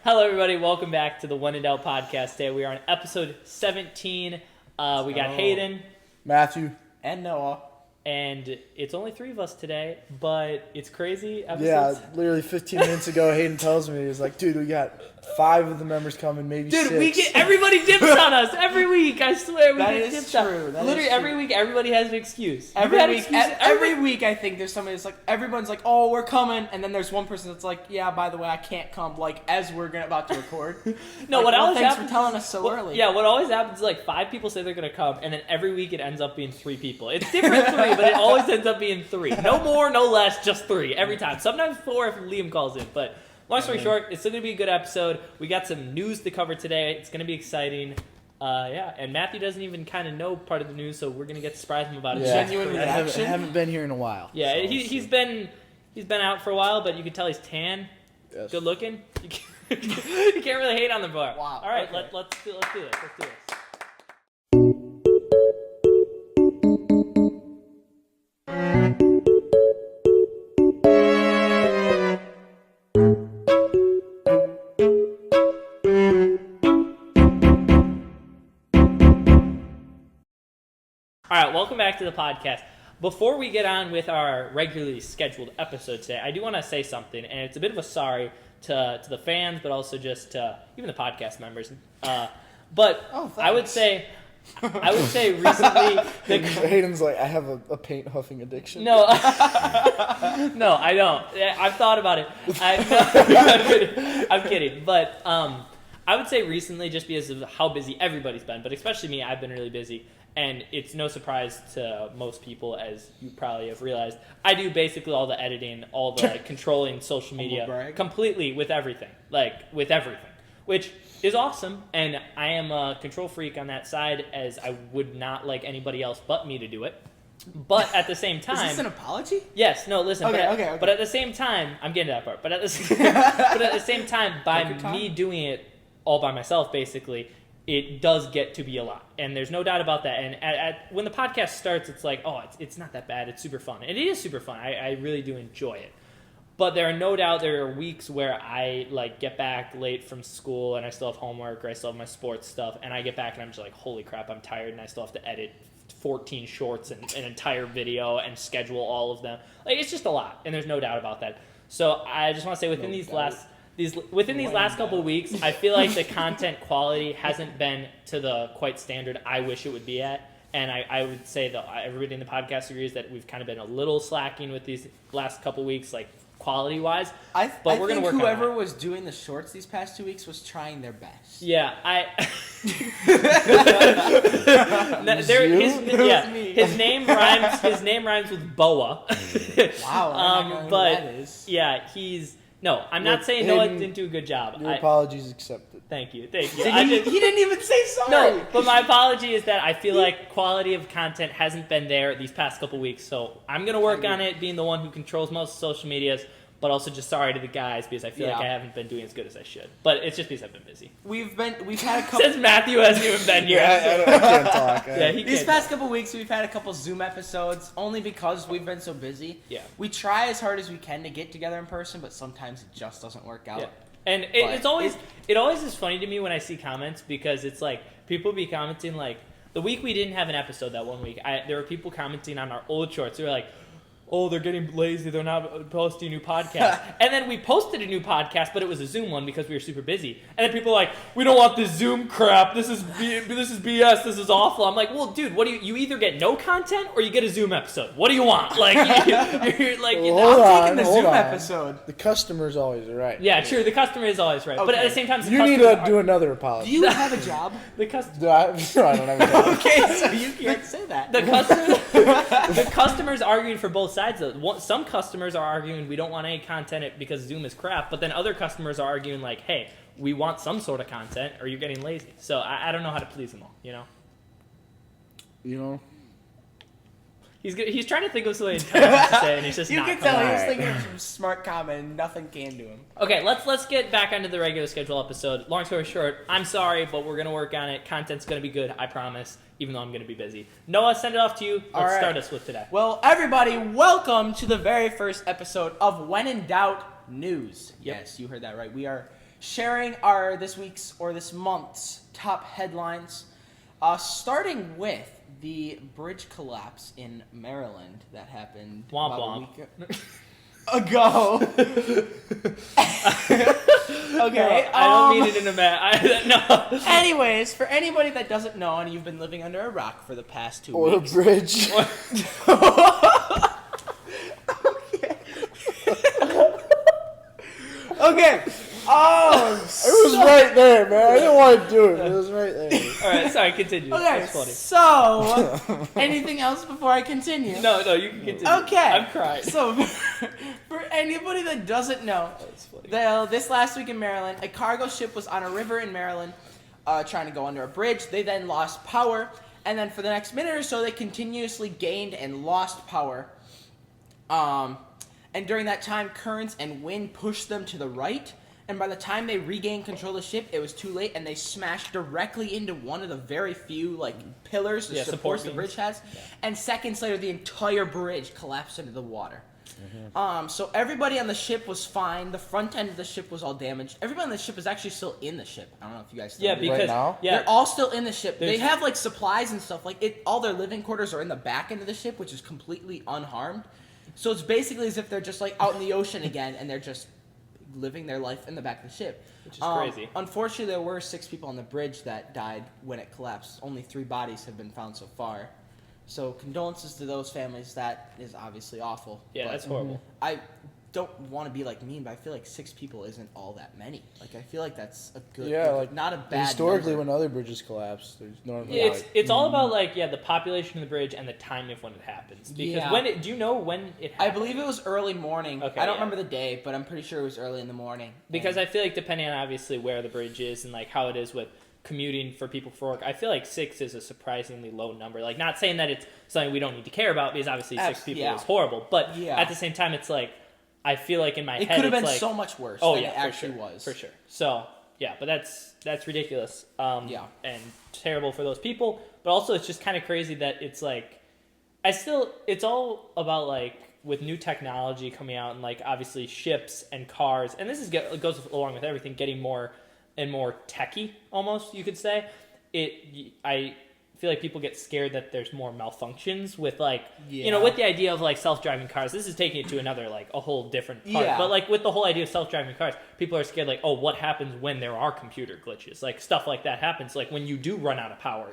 Hello, everybody. Welcome back to the When in Doubt podcast. Today we are on episode 17. We got Hayden, Matthew, and Noah. And it's only three of us today, but it's crazy. Yeah, literally 15 minutes ago, Hayden tells me, he was like, dude, we got 5 of the members coming, maybe 6. Dude, everybody dips on us every week. I swear, we get dipped on. Literally every week, everybody has an excuse. Every week, I think there's somebody that's like, everyone's like, oh, we're coming, and then there's one person that's like, yeah, by the way, I can't come, like, as we're about to record. No, what always happens... Thanks for telling us so early. Yeah, what always happens is, like, 5 people say they're going to come, and then every week it ends up being 3 people. It's different 3, but it always ends up being 3. No more, no less, just 3 every time. Sometimes 4 if Liam calls in, but... Long story short, it's still going to be a good episode. We got some news to cover today. It's going to be exciting. And Matthew doesn't even kind of know part of the news, so we're going to get to surprise him about it. Genuine reaction. I haven't been here in a while. Yeah, so he's been out for a while, but you can tell he's tan, good looking. You can't really hate on the bar. Wow. All right, okay. let's do this. All right, welcome back to the podcast. Before we get on with our regularly scheduled episode today, I do want to say something, and it's a bit of a sorry to the fans, but also just to even the podcast members. I would say recently... Hayden's like, I have a paint huffing addiction. No, no, I don't. I've thought about it. I'm kidding. But I would say recently, just because of how busy everybody's been, but especially me, I've been really busy. And it's no surprise to most people, as you probably have realized, I do basically all the editing, all the controlling social media completely with everything, which is awesome. And I am a control freak on that side, as I would not like anybody else but me to do it. But at the same time... Is this an apology? Yes, no, listen. Okay. But at the same time, I'm getting to that part. But at the same time, by me doing it all by myself, basically... it does get to be a lot, and there's no doubt about that. And when the podcast starts, it's like, oh, it's not that bad. It's super fun, and it is super fun. I really do enjoy it. But there are weeks where I get back late from school, and I still have homework, or I still have my sports stuff, and I get back and I'm just like, holy crap, I'm tired, and I still have to edit 14 shorts and an entire video and schedule all of them. It's just a lot, and there's no doubt about that. So I just want to say within these last couple of weeks, I feel like the content quality hasn't been to the quite standard I wish it would be at. And I would say that everybody in the podcast agrees that we've kind of been a little slacking with these last couple of weeks, quality-wise. I think whoever was doing the shorts these past 2 weeks was trying their best. Yeah, his name rhymes with boa. Wow, I don't know who that is. Yeah, No, I'm not saying Noah didn't do a good job. Your apologies accepted. Thank you. He didn't even say sorry. No, but my apology is that I feel like quality of content hasn't been there these past couple weeks, so I'm going to work on it, being the one who controls most social medias, but also just sorry to the guys because I feel like I haven't been doing as good as I should. But it's just because I've been busy. We've had a couple... Since Matthew hasn't even been here. I can't talk. These past couple weeks, we've had a couple Zoom episodes, only because we've been so busy. Yeah. We try as hard as we can to get together in person, but sometimes it just doesn't work out. Yeah. And it always is funny to me when I see comments, because it's like people be commenting the week we didn't have an episode that one week, there were people commenting on our old shorts. They were like, oh, they're getting lazy, they're not posting a new podcast. And then we posted a new podcast, but it was a Zoom one because we were super busy. And then people are like, we don't want this Zoom crap, this is BS, this is awful. I'm like, well, dude, what do you either get no content or you get a Zoom episode. What do you want? I'm taking the Zoom episode. The customer's always right. Yeah, true, the customer is always right. Okay. But at the same time, you need to do another apology. Do you have a job? I don't have a job. Okay, so you can't say that. The customer's arguing for both sides. Some customers are arguing we don't want any content because Zoom is crap, but then other customers are arguing hey, we want some sort of content or you're getting lazy. So I don't know how to please them all, He's trying to think of something intelligent to say, and he's just you can tell he was thinking of some smart comment and nothing came to him. Okay, let's get back onto the regular schedule episode. Long story short, I'm sorry, but we're going to work on it. Content's going to be good, I promise. even though I'm going to be busy. Noah, send it off to you. Let's start us with today. Well, everybody, welcome to the very first episode of When in Doubt News. Yep. Yes, you heard that right. We are sharing this week's or this month's top headlines, starting with the bridge collapse in Maryland that happened Womp about womp. a week ago. Okay. I don't mean it in a no. Anyways, for anybody that doesn't know and you've been living under a rock for the past 2 Or a weeks. bridge. Okay. Oh, It was right there, man. I didn't want to do it, but it was right there. All right, sorry, continue. Okay, That's funny. so anything else before I continue? No, you can continue. Okay. I'm crying. So, for anybody that doesn't know, That's funny. this last week in Maryland, a cargo ship was on a river in Maryland trying to go under a bridge. They then lost power, and then for the next minute or so, they continuously gained and lost power. And during that time, currents and wind pushed them to the right. And by the time they regained control of the ship, it was too late, and they smashed directly into one of the very few pillars, the supports the beams. bridge has. Yeah. And seconds later, the entire bridge collapsed into the water. Mm-hmm. So everybody on the ship was fine. The front end of the ship was all damaged. Everybody on the ship is actually still in the ship. I don't know if you guys still Yeah, know. because now? They're all still in the ship. They There's- have supplies and stuff. All their living quarters are in the back end of the ship, which is completely unharmed. So it's basically as if they're just out in the ocean again, and they're just living their life in the back of the ship. Which is crazy. Unfortunately, there were 6 people on the bridge that died when it collapsed. Only 3 bodies have been found so far. So condolences to those families. That is obviously awful. Yeah, But that's horrible. I don't want to be mean, but I feel 6 people isn't all that many. I feel that's a good, not a bad Historically, number. when other bridges collapse, there's normally It's all about the population of the bridge and the timing of when it happens. Because Yeah. do you know when it I happened? believe it was early morning. Okay, I don't yeah. remember the day, but I'm pretty sure it was early in the morning. Because I feel depending on obviously where the bridge is and how it is with commuting for people for work, I feel 6 is a surprisingly low number. Not saying that it's something we don't need to care about, because obviously 6 people yeah. is horrible. But Yeah. at the same time, it's I feel in my it head could have it's been so much worse oh than yeah, it actually for sure, was. for sure. So yeah, but that's ridiculous. Yeah. And terrible for those people. But also, it's just kind of crazy that it's it's all about with new technology coming out and obviously ships and cars, and this goes along with everything getting more and more techy, almost you could say. I feel people get scared that there's more malfunctions with with the idea of self-driving cars. This is taking it to another a whole different part. Yeah. But with the whole idea of self-driving cars, people are scared oh, what happens when there are computer glitches? Stuff like that happens when you do run out of power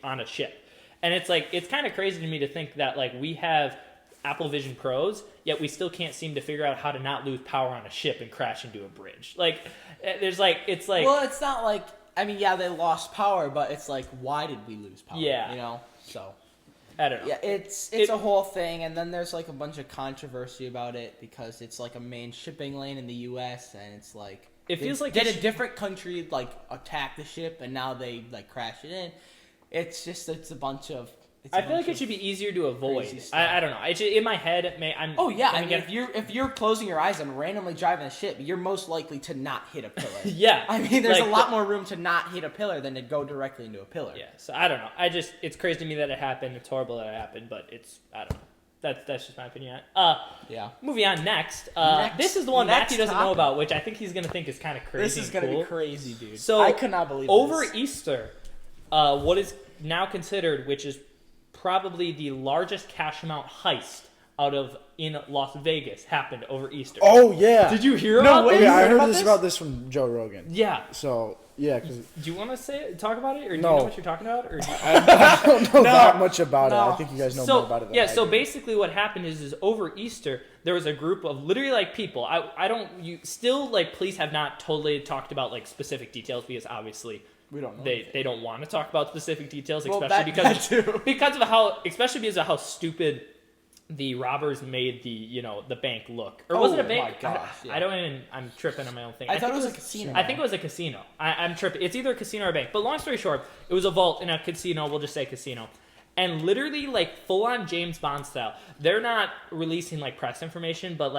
on a ship. And it's it's kind of crazy to me to think that we have Apple Vision Pros, yet we still can't seem to figure out how to not lose power on a ship and crash into a bridge. There's it's well, it's not they lost power, but it's why did we lose power? Yeah. So I don't know. yeah, it's a whole thing, and then there's a bunch of controversy about it because it's a main shipping lane in the U.S. and it's It feels did a different country attack the ship and now they crash it in. It's a bunch of. I feel it should be easier to avoid. crazy stuff. I don't know. It's just, in my head, I'm. Oh yeah, I'm if you're closing your eyes and randomly driving a ship, you're most likely to not hit a pillar. Yeah. There's a lot more room to not hit a pillar than to go directly into a pillar. Yeah. So I don't know. It's crazy to me that it happened. It's horrible that it happened, but I don't know. That's just my opinion. Yeah. Moving on next. Next- This is the one next Matthew doesn't know topic. about, which I think he's gonna think is kind of crazy. This is gonna cool. be crazy, dude. So I could not believe over this. Easter, what is now considered, which is probably the largest cash amount heist in Las Vegas, happened over Easter. Oh yeah. Did you hear about wait, this? Yeah, I heard about about this from Joe Rogan. Yeah. So yeah, because Do you want to talk about it, or do No. you know what you're talking about? Or I don't know that much about it. No. I think you guys know more about it than I so do. basically what happened is over Easter there was a group of literally people. Police have not totally talked about specific details because obviously We don't know. they don't want to talk about specific details, Well, especially that too. because of how stupid the robbers made the bank look. Or was it a Oh bank? my gosh, yeah. I don't even. I'm tripping on my own thing. I thought think it was a casino. I think it was a casino. I'm tripping. It's either a casino or a bank. But long story short, it was a vault in a casino. We'll just say casino. And literally, full on James Bond style. They're not releasing press information, but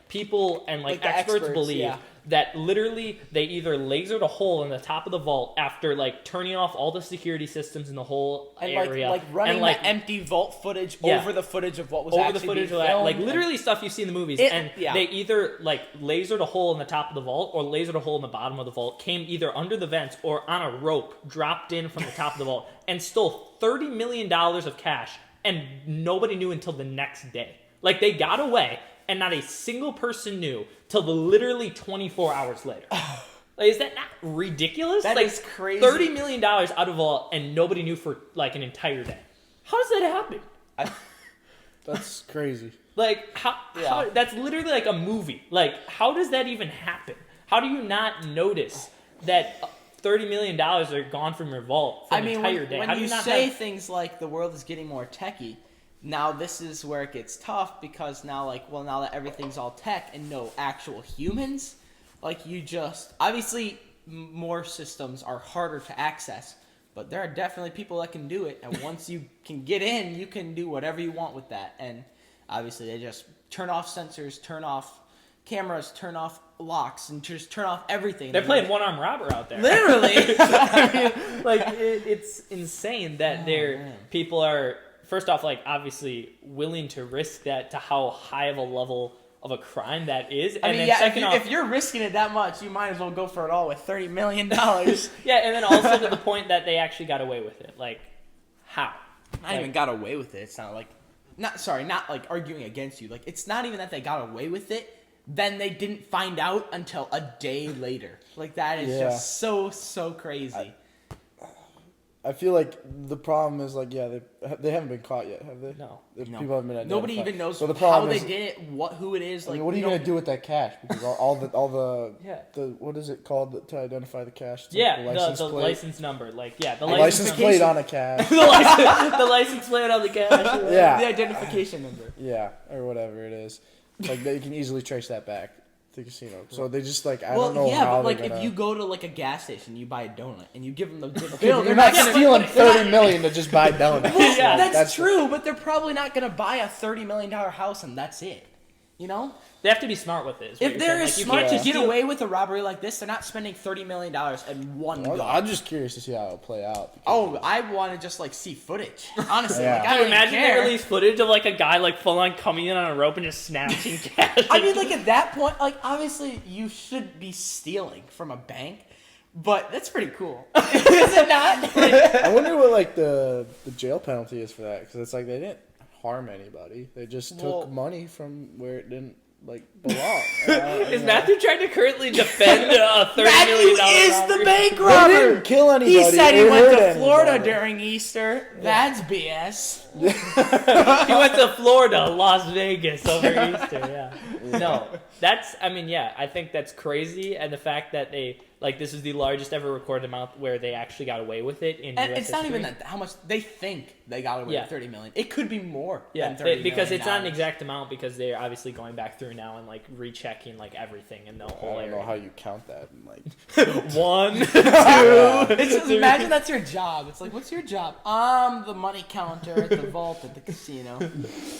people and the experts experts, believe yeah. that literally they either lasered a hole in the top of the vault after like turning off all the security systems in the whole And area, like running and like the empty vault footage Yeah. over the footage of what was over actually the footage being of that, filmed. like literally stuff you see in the movies, and they either like lasered a hole in the top of the vault or lasered a hole in the bottom of the vault, came either under the vents or on a rope, dropped in from the top of the vault, and stole $30 million of cash, and nobody knew until the next day. Like, they got away, and not a single person knew till literally 24 hours later. Like, is that not ridiculous? That like, is crazy. $30 million out of a vault, and nobody knew for like an entire day. How does that happen? That's crazy. Like, how that's literally like a movie. Like, how does that even happen? How do you not notice that $30 million are gone from your vault for an entire day? When How do you not say have... things like the world is getting more techy, now this is where it gets tough because now, like, well, now that everything's all tech and no actual humans, like, you just... Obviously, more systems are harder to access, but there are definitely people that can do it, and once you can get in, you can do whatever you want with that, and obviously they just turn off sensors, turn off cameras, turn off locks, and just turn off everything. They're playing one-armed robber out there. Literally! I mean, like, it's insane that people are, first off, like, obviously willing to risk that to how high of a level of a crime that is. And then second off, if you're risking it that much, you might as well go for it all with $30 million. yeah, and then also to the point that they actually got away with it. Like, how? Not even got away with it. It's not like... not like arguing against you. Like, it's not even that they got away with it. Then they didn't find out until a day later. Like, that is just so crazy. I feel like the problem is, like, they haven't been caught yet, have they? No. People haven't been identified. Nobody even knows So the how problem they is, did it, who it is. I mean, Like, what are you gonna do with that cash? Because all the Yeah. the what is it called to identify the cash? It's Yeah, like the plate. license number. Like, yeah, the license plate on a cash. the license plate on the cash. Yeah. The identification number. Yeah, or whatever it is. Like, they can easily trace that back to the casino. So they just, like, I don't know how but like, they're gonna... if you go to like a gas station, you buy a donut, and you give them the good Okay, bill, you're not stealing $30 million to just buy donuts. Well, Yeah, that's true, but they're probably not going to buy a $30 million house and that's it. You know? They have to be smart with it. If they're like, smart to get away with a robbery like this, they're not spending $30 million in one go. I'm just curious to see how it'll play out. Oh, I want to just like see footage. Honestly, Yeah. like, I Can don't you imagine care. they release footage of like a guy like full on coming in on a rope and just snatching cash? I mean, like at that point, like obviously you should be stealing from a bank, but that's pretty cool. Is it not? I wonder what, like, the jail penalty is for that, because it's like they didn't harm anybody. They just took money from where it didn't, like, belong. Is Matthew trying to currently defend a $30 million is robbery? the bank They robber. didn't kill anybody. He said he or went hurt to Florida anybody. during Easter. That's BS. He went to Florida, Las Vegas over Easter. Yeah. No, I think that's crazy, and the fact that they this is the largest ever recorded amount where they actually got away with it in And US it's not history. even that how much they think they got away with $30 million. It could be more Yeah, than $30 because million it's not an exact amount, because they're obviously going back through now and like rechecking like everything in the whole I don't know area. how you count that. Like, 1, 2. It's just, imagine that's your job. It's like, what's your job? I'm the money counter at the vault at the casino.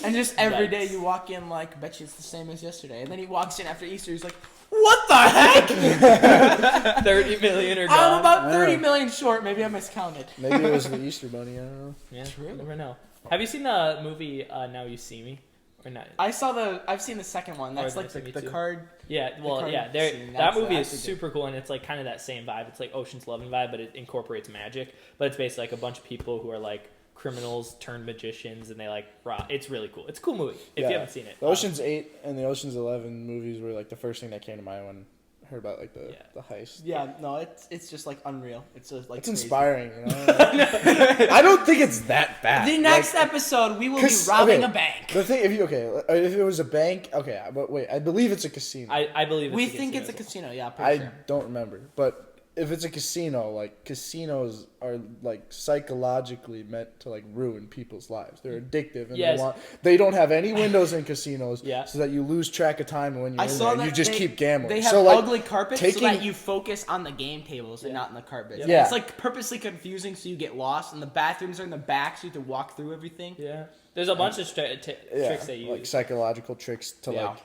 And just every day you walk in like, bet you it's the same as yesterday. And then he walks in after Easter, he's like, what the heck? 30 million or I'm gone. about 30 million short. Maybe I miscounted. maybe it was the Easter Bunny. I don't know. Yeah, you never know. Have you seen the movie Now You See Me? Or not? I've seen the second one. That's like That's the me too. card. Yeah, well, card yeah, scene. that movie is that's a good- super cool, and it's like kind of that same vibe. It's like Ocean's 11 vibe, but it incorporates magic. But it's basically like a bunch of people who are like criminals turned magicians, and they like rob. It's really cool. It's a cool movie if you haven't seen it. The Ocean's 8 and the Ocean's 11 movies were like the first thing that came to mind when I heard about like the heist. Yeah, no, it's just like unreal. It's just like It's crazy. inspiring. You know? I don't think it's that bad. The next episode, we will be 'cause- robbing okay, a bank. The thing, if it was a bank, okay, but wait, I believe it's a casino. I believe We it's think it's a casino. casino. Yeah, pretty I sure. don't remember, but if it's a casino, like casinos are like psychologically meant to like ruin people's lives. They're addictive, and Yes. they don't have any windows in casinos, Yeah. so that you lose track of time when you're I in saw there. And that you just they- keep gambling. They have so, like, ugly carpets so taking- that you focus on the game tables and not in the carpets. Yeah. It's like purposely confusing so you get lost, and the bathrooms are in the back so you have to walk through everything. Yeah, there's a bunch of tricks they use. like psychological tricks to Yeah. like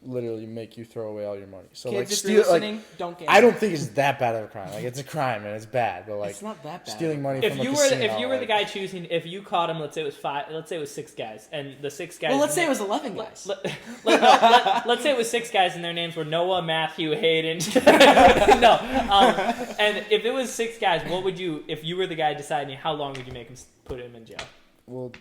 literally make you throw away all your money. So Kids, like if you're listening, don't gamble. I don't think it's that bad of a crime. Like it's a crime and it's bad, but like it's not that bad. stealing money If from a you were casino, if you were the guy choosing, if you caught him, let's say it was 6 guys, and the 6 guys. Well, let's say it was 11 guys. Let's say it was 6 guys, and their names were Noah, Matthew, Hayden. No, and if it was 6 guys, what would you, if you were the guy deciding, how long would you make him put him in jail? Well,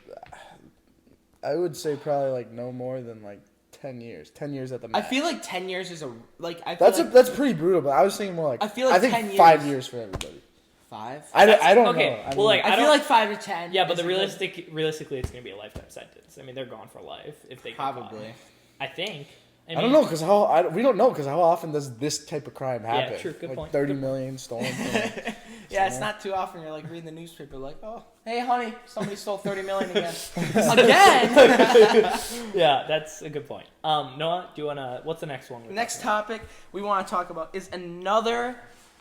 I would say probably like no more than like 10 years. 10 years at the max. I feel like 10 years is that's pretty brutal, but I was thinking more like I feel like think 10 5 years. years for everybody. 5? I don't okay. know. Well, like I feel like 5 to 10. Yeah, but realistically, it's gonna be a lifetime sentence. I mean, they're gone for life if they get caught. Probably. I think. I don't know because we don't know because how often does this type of crime happen? Yeah, true. Good like point. 30 million stolen. From Yeah, it's not too often you're like reading the newspaper like, oh, hey honey, somebody stole 30 million again. Again. Yeah, that's a good point. Noah, do you wanna? What's the next one? Next topic we want to talk about is another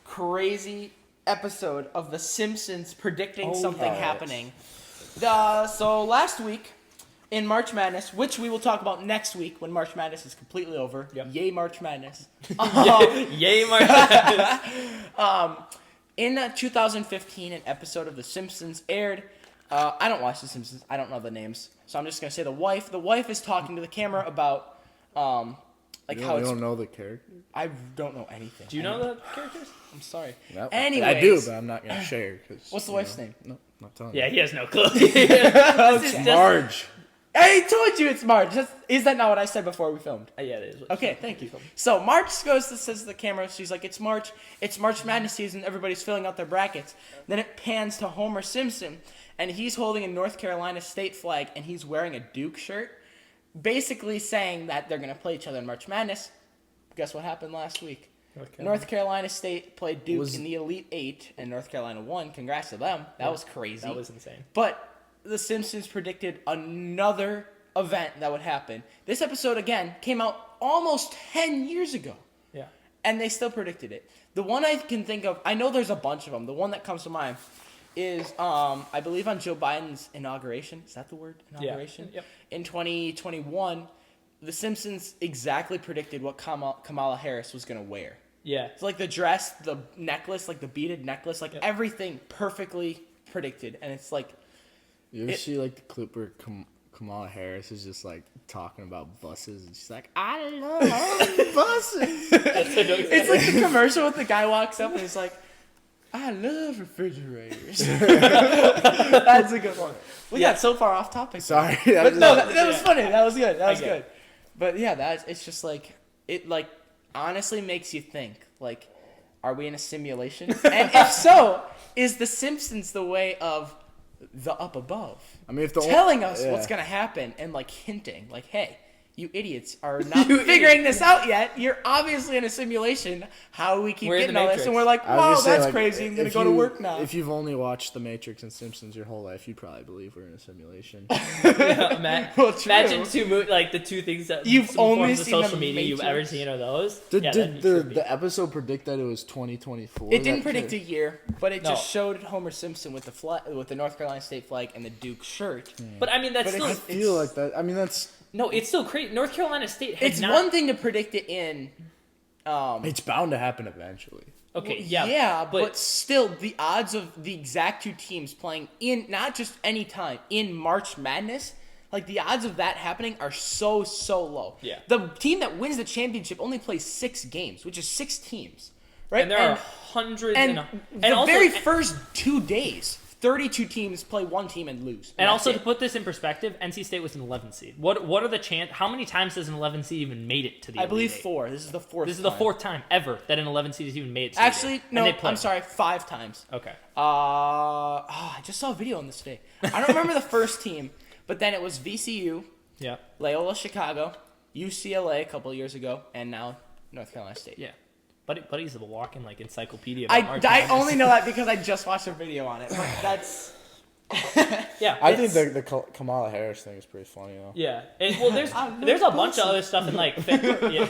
crazy episode of The Simpsons predicting something happening. So last week in March Madness, which we will talk about next week when March Madness is completely over. Yep. Yay, March Madness. Yay, March Madness. In 2015, an episode of The Simpsons aired. I don't watch The Simpsons. I don't know the names. So I'm just going to say the wife. The wife is talking to the camera about how you it's... don't know the character? I don't know anything. Do you know the characters? I'm sorry. No, Anyways. I do, but I'm not going to share. What's the wife's name? No, I'm not telling Yeah, you. he has no clue. Okay. Marge. I told you it's March. Is that not what I said before we filmed? Yeah, it is. Okay, thank you. So March says to the camera, she's like, it's March Madness season, everybody's filling out their brackets. Then it pans to Homer Simpson, and he's holding a North Carolina State flag, and he's wearing a Duke shirt, basically saying that they're going to play each other in March Madness. Guess what happened last week? North Carolina State played Duke in the Elite Eight, and North Carolina won. Congrats to them. That was crazy. That was insane. But The Simpsons predicted another event that would happen. This episode, again, came out almost 10 years ago. Yeah. And they still predicted it. The one I can think of, I know there's a bunch of them. The one that comes to mind is, I believe on Joe Biden's inauguration. Is that the word? Inauguration? Yeah. Yep. In 2021, The Simpsons exactly predicted what Kamala Harris was going to wear. Yeah. It's like the dress, the necklace, like the beaded necklace, like everything perfectly predicted. And it's like, You ever see like the clip where Kamala Harris is just like talking about buses and she's like, I love buses. It's like the commercial with the guy walks up and he's like, I love refrigerators. That's a good one. We got so far off topic. Sorry. But no, that was funny. That was good. That was good. But yeah, it's just like, it like honestly makes you think, like, are we in a simulation? And if so, is The Simpsons the way of the up above? I mean, if telling us what's going to happen and like hinting, like, hey, you idiots are not figuring this out yet. You're obviously in a simulation. How do we keep getting all this? And we're like, wow, that's crazy. I'm going to go to work now. If you've only watched The Matrix and Simpsons your whole life, you probably believe we're in a simulation. Imagine the two things that you've only seen seen social media you've ever seen are those. Did the episode predict that it was 2024? It didn't predict a year, but it just showed Homer Simpson with the North Carolina State flag and the Duke shirt. But I mean, that's still. I feel like that. I mean, that's. No, it's still crazy. North Carolina State has It's one thing to predict it in. It's bound to happen eventually. Okay, but still, the odds of the exact two teams playing in not just any time in March Madness, like the odds of that happening are so low. Yeah. The team that wins the championship only plays 6 games, which is 6 teams, right? And there are hundreds and the also, very first 2 days. 32 teams play one team and lose. And also, to put this in perspective, NC State was an 11 seed. What are the chance? How many times has an 11 seed even made it to the? I believe Elite 4. This is the 4th. This is the 4th time ever that an 11 seed has even made it. To Actually, no. I'm sorry, 5 times. Okay. I just saw a video on this today. I don't remember the first team, but then it was VCU. Yeah. Loyola Chicago, UCLA a couple of years ago, and now North Carolina State. Yeah. Buddy's a walking like encyclopedia. I only know that because I just watched a video on it. But that's. Yeah, I think the Kamala Harris thing is pretty funny though. Yeah, there's a bunch of other stuff in like. Yeah.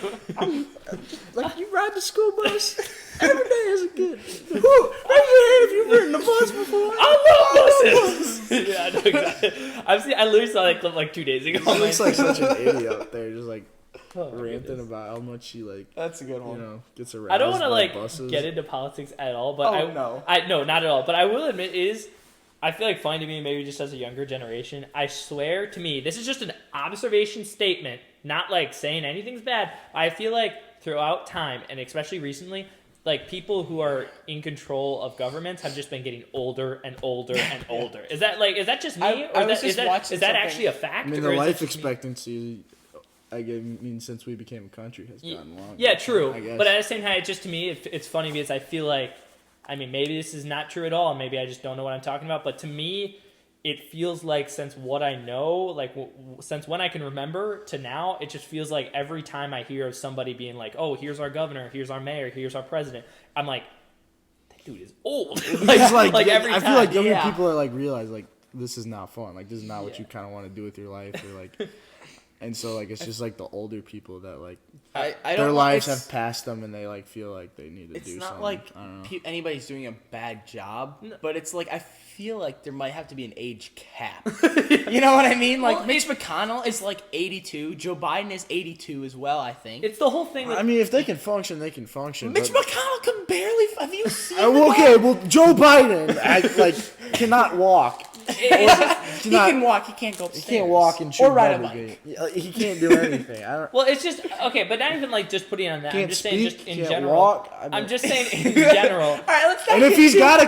Like you ride the school bus every day as a kid. Raise your hand if you've ridden the bus before. I love buses. Yeah, I know exactly. I literally saw that clip like 2 days ago. He looks like such an idiot up there, just like. ranting about how much she That's a good one. Gets aroused. I don't want to buses. get into politics at all, but no, not at all. But I will admit I feel like funny to me, maybe just as a younger generation. I swear to me, this is just an observation statement, not like saying anything's bad. I feel like throughout time, and especially recently, like people who are in control of governments have just been getting older and older and older. Is that just me, or is that actually a fact? I mean, the life expectancy. I mean, since we became a country, has gotten longer. Yeah, true. But at the same time, to me, it's funny because I feel like, I mean, maybe this is not true at all. Maybe I just don't know what I'm talking about. But to me, it feels like since what I know, like since when I can remember to now, it just feels like every time I hear of somebody being like, "Oh, here's our governor, here's our mayor, here's our president," I'm like, "That dude is old." like every time. I feel like younger people are realize this is not fun. Like this is not what you kind of want to do with your life, or And so, it's just, the older people that, their lives have passed them and they, feel like they need to do something. It's not like anybody's doing a bad job, but it's I feel like there might have to be an age cap. You know what I mean? Mitch McConnell is, 82. Joe Biden is 82 as well, I think. It's the whole thing. I mean, if they can function, they can function. Mitch McConnell can barely... Have you seen Joe Biden, cannot walk. He can walk. He can't go upstairs. He can't walk and shoot or ride a bike. He can't do anything. Well, it's just okay, but not even just putting on that. I'm just saying, just in general. Walk. I'm just saying in general. All right, let's. And if he's got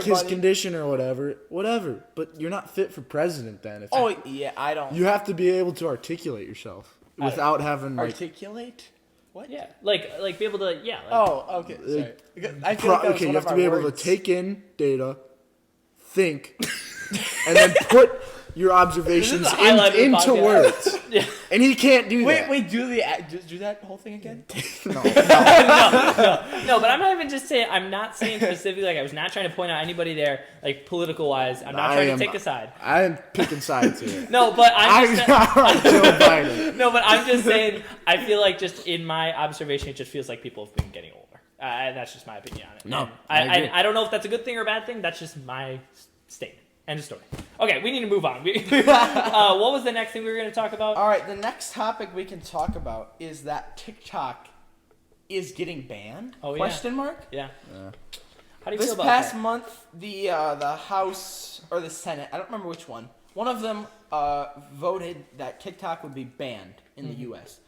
his condition or whatever. But you're not fit for president then. I don't. You have to be able to articulate yourself without having articulate. What? Yeah, be able to. Yeah. Okay. Sorry. I feel like that was you one have of to be able to take in data, think, and then put your observations into words. Yeah. And he can't do that. Wait, do that whole thing again? No, but I'm not even just saying, I'm not saying specifically, I was not trying to point out anybody there, political wise. I'm not trying to take a side. I am picking sides here. No, but I'm just Joe Biden. No, but I'm just saying, I feel like just in my observation, it just feels like people have been getting older. That's just my opinion on it. No, I don't know if that's a good thing or a bad thing. That's just my statement. End of story. Okay, we need to move on. What was the next thing we were going to talk about? All right, the next topic we can talk about is that TikTok is getting banned? Oh, yeah. Question mark? Yeah. How do you feel about that? This past month, the House or the Senate, I don't remember which one of them voted that TikTok would be banned in the U.S.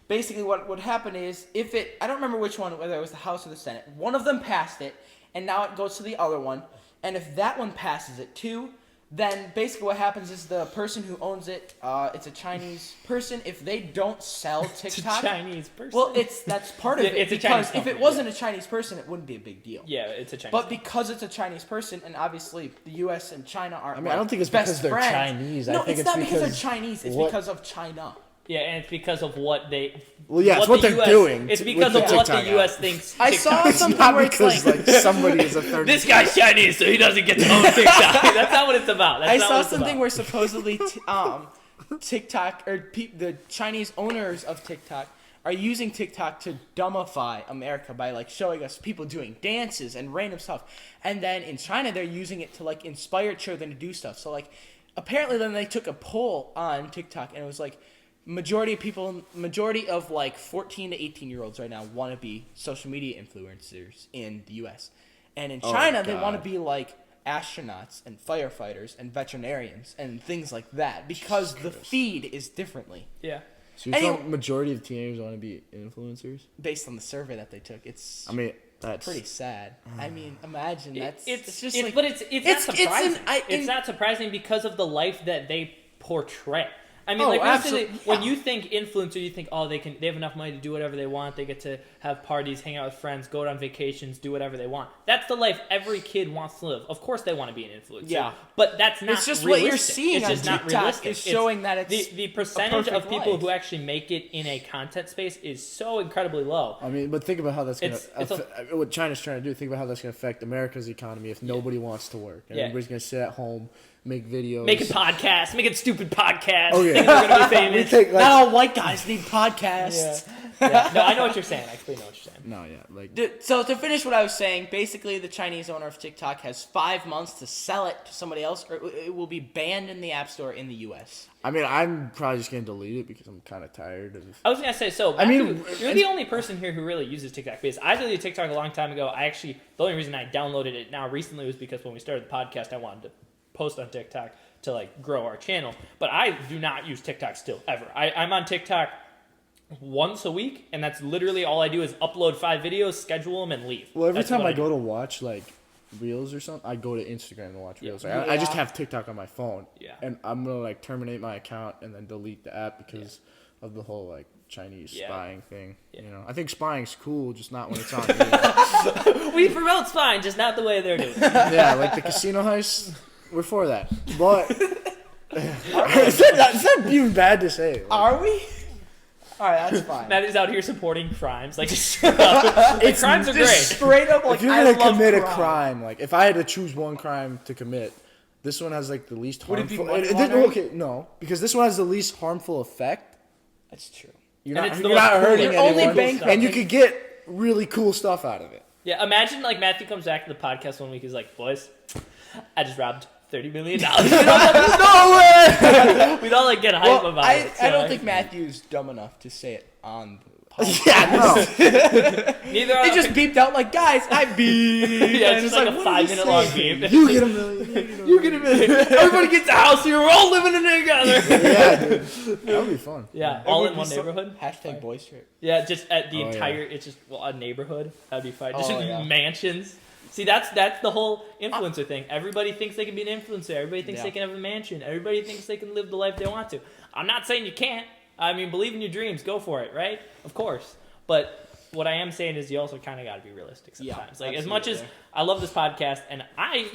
Basically, what would happen is I don't remember which one, whether it was the House or the Senate. One of them passed it, and now it goes to the other one. And if that one passes it too, then basically what happens is the person who owns it, it's a Chinese person. If they don't sell TikTok, it's a Chinese person. Well, that's part of it. It's because a Chinese if it wasn't a Chinese person, it wouldn't be a big deal. Yeah, it's a Chinese. But because it's a Chinese person, and obviously the U.S. and China aren't. I don't think it's because they're Chinese. No, I think it's not because they're Chinese. It's because of China. Yeah, and it's because of what they. Well, yeah, it's what they're doing. It's because of what the U.S. thinks. I saw something where it's somebody is a third. This guy's Chinese, so he doesn't get to own TikTok. That's not what it's about. I saw something where supposedly TikTok or the Chinese owners of TikTok are using TikTok to dumbify America by showing us people doing dances and random stuff, and then in China they're using it to inspire children to do stuff. So apparently then they took a poll on TikTok and it was majority of 14 to 18-year-olds right now want to be social media influencers in the U.S. And in China, they want to be astronauts and firefighters and veterinarians and things like that because the feed is differently. Yeah. So you're telling majority of teenagers want to be influencers? Based on the survey that they took, it's that's pretty sad. Imagine it's not surprising. It's not surprising because of the life that they portray. Absolutely. When you think influencer, you think, they have enough money to do whatever they want. They get to have parties, hang out with friends, go on vacations, do whatever they want. That's the life every kid wants to live. Of course, they want to be an influencer. Yeah, but that's not. It's just realistic. What you're seeing it's just on not TikTok realistic. is showing that it's the percentage of people who actually make it in a content space is so incredibly low. But think about how that's going to what China's trying to do. Think about how that's going to affect America's economy if nobody wants to work. And everybody's going to sit at home. Make videos. Make a podcast. Make a stupid podcast. Oh, yeah. Think they're going to be famous. Not all white guys need podcasts. Yeah. Yeah. No, I know what you're saying. I completely know what you're saying. No, yeah, like. So to finish what I was saying, basically the Chinese owner of TikTok has 5 months to sell it to somebody else, or it will be banned in the App Store in the U.S. I mean, I'm probably just gonna delete it because I'm kind of tired of. I was gonna say, so Matthew, you're the only person here who really uses TikTok, because I deleted TikTok a long time ago. The only reason I downloaded it now recently was because when we started the podcast, I wanted to post on TikTok to like grow our channel. But I do not use TikTok still ever. I'm on TikTok once a week, and that's literally all I do is upload 5 videos, schedule them, and leave. Well, every time I go to watch like Reels or something, I go to Instagram to watch Reels. I just have TikTok on my phone. Yeah. And I'm gonna like terminate my account and then delete the app because of the whole like Chinese spying thing. Yeah. You know, I think spying's cool, just not when it's on me. We promote spying, just not the way they're doing it. Yeah, like the casino heist, we're for that. But it's not even bad to say. Like, Are we? All right, that's fine. Matt is out here supporting crimes. Like, crimes are great. Straight up, like, if you're gonna commit a crime, like if I had to choose one crime to commit, this one has like the least harmful. Would it be money laundering? Okay, no, because this one has the least harmful effect. That's true. You're not hurting anyone, and you could get really cool stuff out of it. Yeah, imagine like Matthew comes back to the podcast one week. He's like, "Boys, I just robbed $30 million." No way! We'd all like get hype about it. I don't think Matthew's dumb enough to say it on the podcast. Yeah, no. Neither are they just beeped out like, "Guys, I beeped." Yeah, it's just like a 5-minute long beep. You get $1 million. You get $1 million. Everybody gets a house here. We're all living in it together. Yeah, dude. That would be fun. Yeah, all in one neighborhood. Hashtag boys trip. Yeah, just at the entire. Yeah. It's just a neighborhood. That'd be fun. Just yeah. mansions. See, that's the whole influencer thing. Everybody thinks they can be an influencer. Everybody thinks they can have a mansion. Everybody thinks they can live the life they want to. I'm not saying you can't. I mean, believe in your dreams. Go for it, right? Of course. But what I am saying is you also kind of got to be realistic sometimes. Like, as much as I love this podcast, and I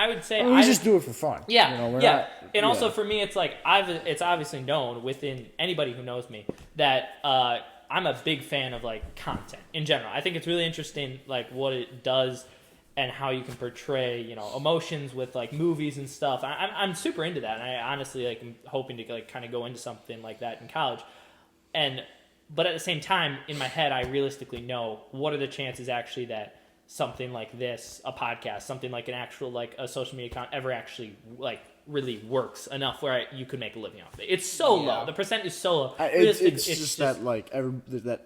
would say... we just do it for fun. Yeah, you know, we're not, and also for me, it's like, it's obviously known within anybody who knows me that I'm a big fan of, like, content in general. I think it's really interesting, like, what it does and how you can portray, you know, emotions with like movies and stuff. I'm super into that, and I honestly like am hoping to like kind of go into something like that in college. But at the same time, in my head, I realistically know what are the chances actually that something like this, a podcast, something like an actual like a social media account, ever actually like really works enough where you could make a living off of it. It's so low. The percent is so low. It's just that like that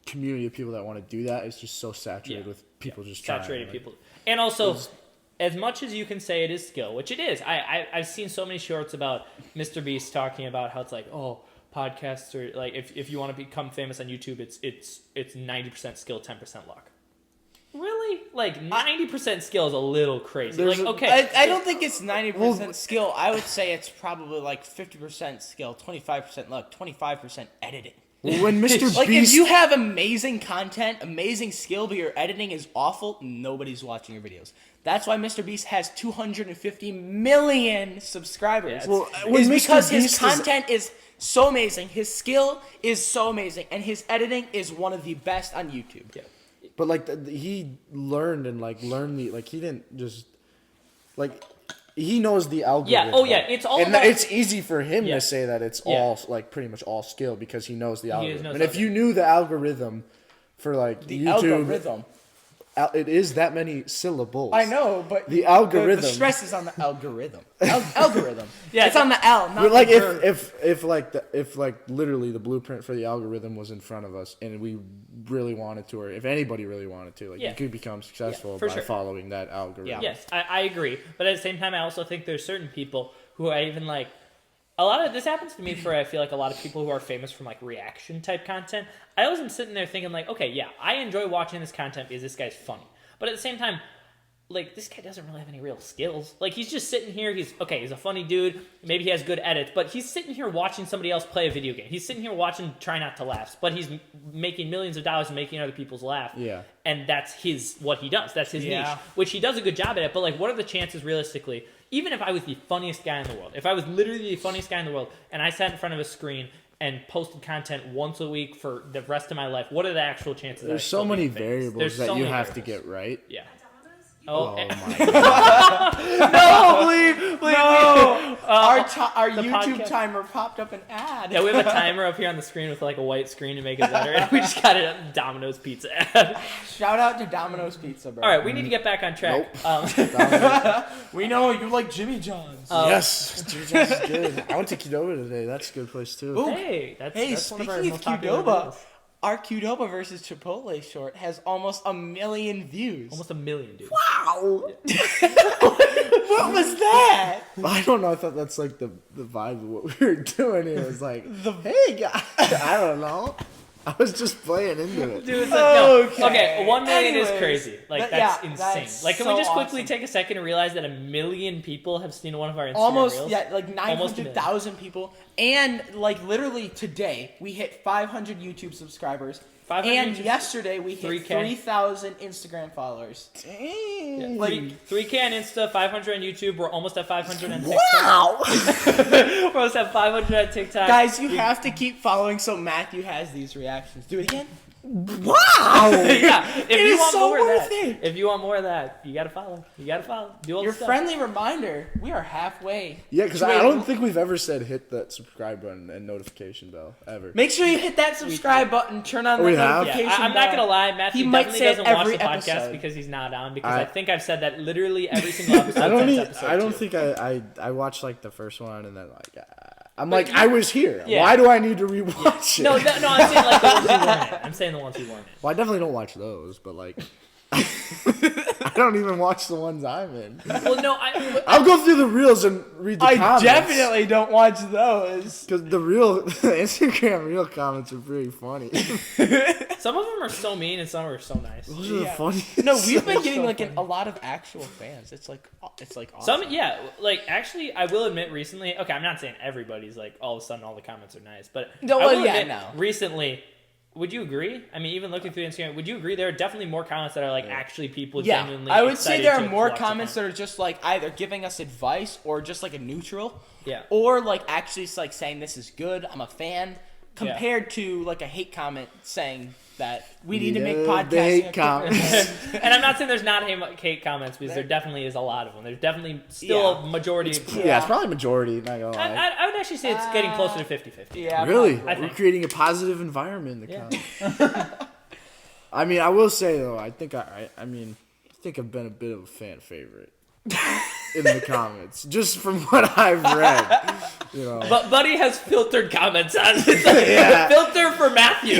community of people that want to do that is just so saturated with people just saturated trying, people. And also, as much as you can say it is skill, which it is, I've seen so many shorts about Mr. Beast talking about how it's like, oh, podcasts are like if you want to become famous on YouTube, it's 90% skill, 10% luck. Really? Like 90% skill is a little crazy. Like, okay, I don't think it's 90% skill. I would say it's probably like 50% skill, 25% luck, 25% editing. When Mr. Like, Beast... if you have amazing content, amazing skill, but your editing is awful, nobody's watching your videos. That's why Mr. Beast has 250 million subscribers. Yeah, well, it's because his content is so amazing, his skill is so amazing, and his editing is one of the best on YouTube. Yeah. But, like, he learned the... Like, he didn't just... Like... He knows the algorithm. Yeah. Oh, yeah. It's all. And about... it's easy for him to say that it's all like pretty much all skill because he knows the algorithm. And if you knew the algorithm for like the YouTube, algorithm, it is that many syllables. I know, but the algorithm. The stress is on the algorithm. Algorithm. Yeah, it's on the L, not but like the verb. if literally the blueprint for the algorithm was in front of us and we really wanted to, or if anybody really wanted to, like you could become successful by following that algorithm. Yes, I agree. But at the same time, I also think there's certain people who are even like, a lot of this happens to me for I feel like a lot of people who are famous from like reaction type content. I always am sitting there thinking like, okay, yeah, I enjoy watching this content because this guy's funny. But at the same time, like, this guy doesn't really have any real skills. Like, he's just sitting here, he's a funny dude, maybe he has good edits, but he's sitting here watching somebody else play a video game. He's sitting here watching Try Not to Laugh, but he's making millions of dollars and making other people's laugh. Yeah. And that's what he does. That's his niche, which he does a good job at it. But, like, what are the chances, realistically, even if I was the funniest guy in the world, if I was literally the funniest guy in the world, and I sat in front of a screen and posted content once a week for the rest of my life, what are the actual chances? There's so many variables that you have to get right. Yeah. Oh my god! No, please, no. our YouTube podcast timer popped up an ad. Yeah, we have a timer up here on the screen with like a white screen to make it better, and we just got a Domino's Pizza ad. Shout out to Domino's Pizza, bro. All right, we need to get back on track. Nope. We know you like Jimmy John's. Yes, Jimmy John's is good. I went to Qdoba today. That's a good place too. Ooh. Hey, that's one of our speaking most of popular Qdoba, videos. our Qdoba versus Chipotle short has almost 1 million views. Almost 1 million, dude. Wow! What was that? I don't know. I thought that's like the vibe of what we were doing. It was like, hey guys, I don't know. I was just playing into it. Dude, it's like, no. Okay. Okay, 1 million Anyways, is crazy. Like, that- that's yeah, insane. that's Like, can so we just quickly awesome. take a second and realize that 1 million people have seen one of our Instagram Almost, reels? yeah, like Almost 900,000 people. And, like, literally today, we hit 500 YouTube subscribers. 500 And YouTube yesterday, we hit 3K. 3,000 Instagram followers. Dang. Yeah, Like- 3K on Insta, 500 on YouTube. We're almost at 500 on TikTok. Wow! We're almost at 500 on TikTok. Guys, you have to keep following so Matthew has these reactions. Do it again. Wow! Yeah, if It you is want so more of worth that, it. if you want more of that, you gotta follow. You gotta follow. Do all Your the stuff. friendly reminder, we are halfway. Yeah, because to I a- don't think we've ever said hit that subscribe button and notification bell ever. Make sure you hit that subscribe button, turn on the We have? Yeah, notification I'm not bell. gonna lie, Matthew He might definitely say it doesn't watch every the podcast episode. because he's not on. Because I- I think I've said that literally every single episode. I don't since need, episode I don't 2. think I watched like the first one and then like I'm But like you- I was here. Yeah. Why do I need to rewatch it? No, no, I'm saying like the ones you weren't in. I'm saying the ones you weren't in. Well, I definitely don't watch those, but like I don't even watch the ones I'm in. Well, no, I'll go through the reels and read the I comments. definitely don't watch those. Because the Instagram reel comments are pretty funny. some of them are so mean and some are so nice. Those are the Yeah. funniest. No, we've been So getting like funny. a lot of actual fans. It's like awesome. Some, yeah, like actually, I will admit recently. Okay, I'm not saying everybody's like all of a sudden all the comments are nice, but No, I well, will yeah, admit no. recently. Would you agree? I mean, even looking through Instagram, would you agree there are definitely more comments that are like actually people Yeah, genuinely? I would say excited there are to more watch the comments that content? are just like either giving us advice or just like a neutral. Yeah. Or like actually like saying this is good, I'm a fan, compared to like a hate comment saying that we need to make Yeah, podcasting. the hate a- comments. And I'm not saying there's not hate comments because there definitely is a lot of them. There's definitely still a majority. Yeah, it's probably majority. Not gonna lie. I would actually say it's getting closer to 50-50. Yeah, Really? probably. We're creating a positive environment in the comments. I mean, I will say though, I think I I've been a bit of a fan favorite in the comments, just from what I've read. You know, But Buddy has filtered comments on it. Yeah. Filter for Matthew.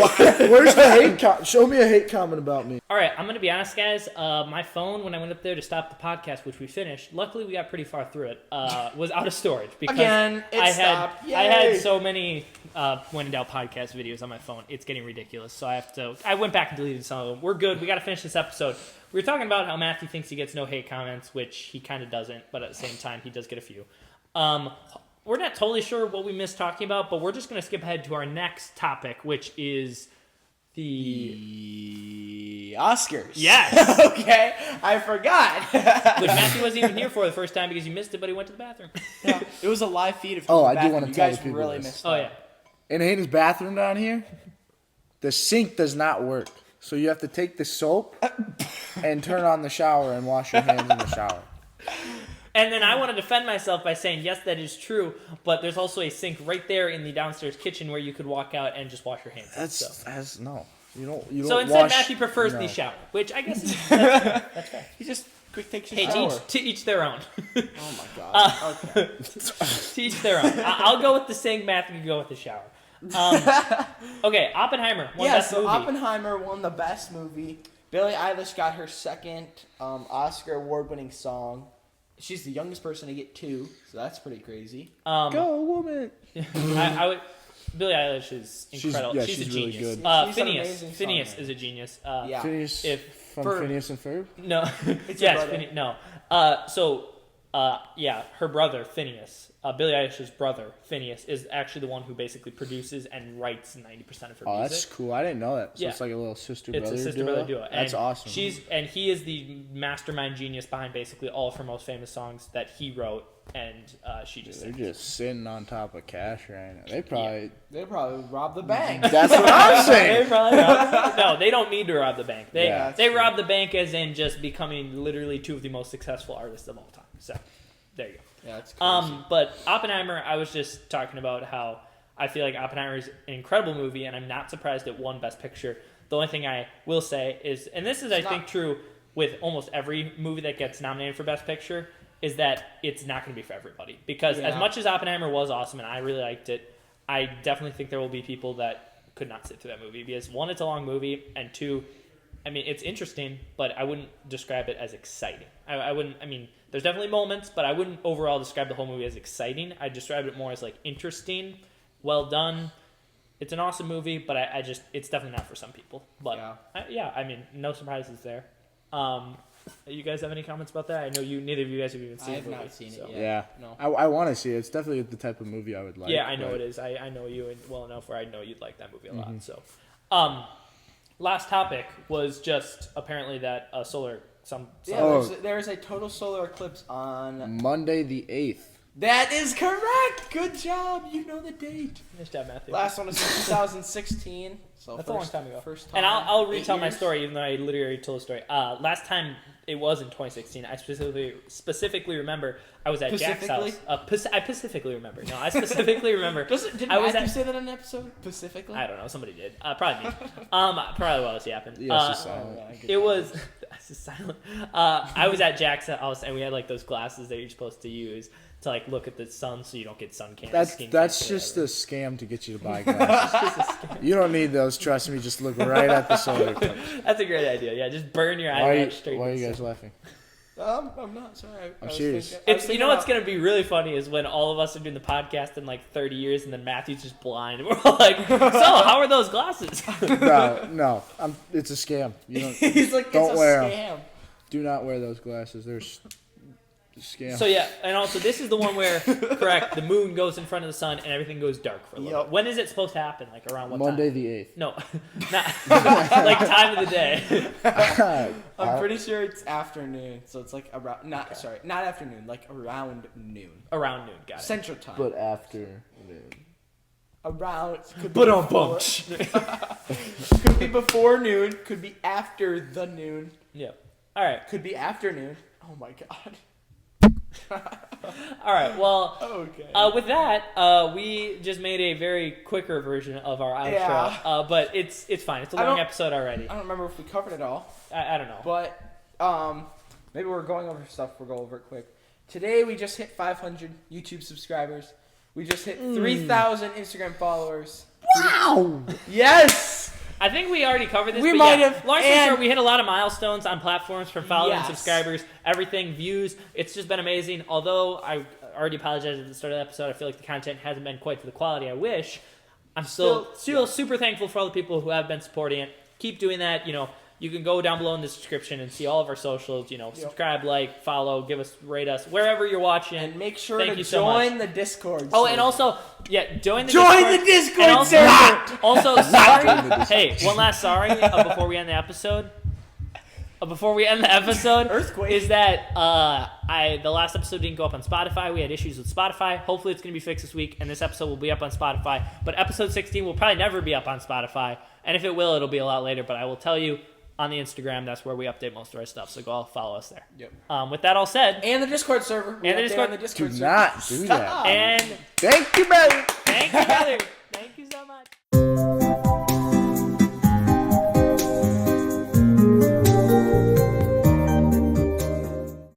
where's the hate? Show me a hate comment about me. All right, I'm gonna be honest, guys. My phone, when I went up there to stop the podcast, which we finished, luckily we got pretty far through it, was out of storage because Again, it I stopped. had Yay. so many when in doubt podcast videos on my phone. It's getting ridiculous. So I went back and deleted some of them. We're good. We got to finish this episode. We were talking about how Matthew thinks he gets no hate comments, which he kind of doesn't, but at the same time he does get a few. We're not totally sure what we missed talking about, but we're just gonna skip ahead to our next topic, which is The Oscars. Yes. Okay, I forgot. which Matthew wasn't even here for the first time because he missed it, but he went to the bathroom. Yeah, it was a live feed of. Oh, I do bathroom. wanna You tell guys the people really this. missed. Oh out. yeah. In Hayden's bathroom down here, the sink does not work. So you have to take the soap and turn on the shower and wash your hands in the shower. And then I want to defend myself by saying, yes, that is true, but there's also a sink right there in the downstairs kitchen where you could walk out and just wash your hands. That's no. You don't So instead, wash, Matthew prefers no. the shower, which I guess is that's fair. He just quick takes a Hey, shower. to each their own. Oh my god. Okay. To each their own. I'll go with the sink. Matthew can go with the shower. Okay, Oppenheimer won Yeah, best so movie. Oppenheimer won the best movie. Billie Eilish got her second Oscar award-winning song. She's the youngest person to get 2, so that's pretty crazy. Go woman. I would. Billie Eilish is incredible. She's a she's really genius. good. She's an amazing Phineas songwriter. is a genius. Yeah. Phineas, if from Phineas and Ferb. No. It's your yes, brother. No. Yeah, her brother Phineas, Billie Eilish's brother Phineas, is actually the one who basically produces and writes 90% of her Oh, music. that's cool. I didn't know that. So Yeah. it's like a little sister It's brother a sister brother duo. That's And awesome. he is the mastermind genius behind basically all of her most famous songs that he wrote, and she just They're sings. just sitting on top of cash right now. They probably. They probably robbed the bank. That's what I'm They saying. probably no, they don't need to rob the bank. They Yeah, that's they true. rob the bank as in just becoming literally 2 of the most successful artists of all time. So There you go. Yeah, that's crazy. But Oppenheimer, I was just talking about how I feel like Oppenheimer is an incredible movie, and I'm not surprised it won Best Picture. The only thing I will say is, and this is, I think, true with almost every movie that gets nominated for Best Picture, is that it's not going to be for everybody. Because as much as Oppenheimer was awesome and I really liked it, I definitely think there will be people that could not sit through that movie. Because one, it's a long movie, and two, I mean, it's interesting, but I wouldn't describe it as exciting. I wouldn't, I mean, there's definitely moments, but I wouldn't overall describe the whole movie as exciting. I'd describe it more as, like, interesting, well done. It's an awesome movie, but I just, it's definitely not for some people. But, I mean, no surprises there. You guys have any comments about that? I know neither of you guys have even seen it. I have not seen it yet. Yeah. No. I want to see it. It's definitely the type of movie I would like. Yeah, I know it is. I know you well enough where I know you'd like that movie a lot. So, last topic was just apparently that there's a total solar eclipse on Monday the 8th. That is correct. Good job. You know the date. Nice job, Matthew. Last one was 2016. So that's a long time ago. First time. And I'll retell my story, even though I literally already told the story. Last time it was in 2016. I specifically remember I was at Jack's house. I specifically remember. No, I specifically remember. Did Matthew say that in an episode? Specifically? I don't know. Somebody did. Probably me. Probably while I was yapping. Yes, silent. It was. This is silent. I was at Jack's house, and we had like those glasses that you're supposed to use to like look at the sun so you don't get sun cancer. That's just a scam to get you to buy glasses. You don't need those. Trust me. Just look right at the solar eclipse. That's a great idea. Yeah, just burn your eyes straight. Why are you guys laughing? I'm not sorry. I'm serious. You know what's gonna be really funny is when all of us are doing the podcast in like 30 years and then Matthew's just blind and we're all like, so how are those glasses? No, it's a scam. You don't. He's like, don't it's wear a scam. them. Do not wear those glasses. They're scam. So yeah, and also this is the one where, correct, the moon goes in front of the sun and everything goes dark for a little bit. When is it supposed to happen? Like around what Monday time? the 8th. No, not like time of the day. I'm pretty sure it's afternoon, so it's like around. Not afternoon, like around noon. Around noon, got it. Central time. But after noon. Around. But on bunch. Could be before noon. Could be after the noon. Yep. All right. Could be afternoon. Oh my god. All right. Well, okay. With that, we just made a very quicker version of our outro. Yeah. But it's fine. It's a long episode already. I don't remember if we covered it all. I don't know. But maybe we're going over stuff. We'll go over it quick. Today we just hit 500 YouTube subscribers. We just hit 3,000 Instagram followers. Wow! Yes! I think we already covered this. We might have. Long story short, we hit a lot of milestones on platforms from followers, subscribers, everything, views. It's just been amazing. Although I already apologized at the start of the episode, I feel like the content hasn't been quite to the quality I wish. I'm still super thankful for all the people who have been supporting it. Keep doing that. You know, you can go down below in the description and see all of our socials. You know, subscribe, like, follow, rate us wherever you're watching. And make sure to join the Discord. Oh, and also, join the Discord server. Also, sorry. Hey, one last sorry before we end the episode. Earthquake. Is that the last episode didn't go up on Spotify. We had issues with Spotify. Hopefully it's going to be fixed this week, and this episode will be up on Spotify. But episode 16 will probably never be up on Spotify. And if it will, it'll be a lot later. But I will tell you, on the Instagram, that's where we update most of our stuff. So go follow us there. Yep. With that all said. And the Discord server. Do not do that. And Thank you, brother. Thank you, brother.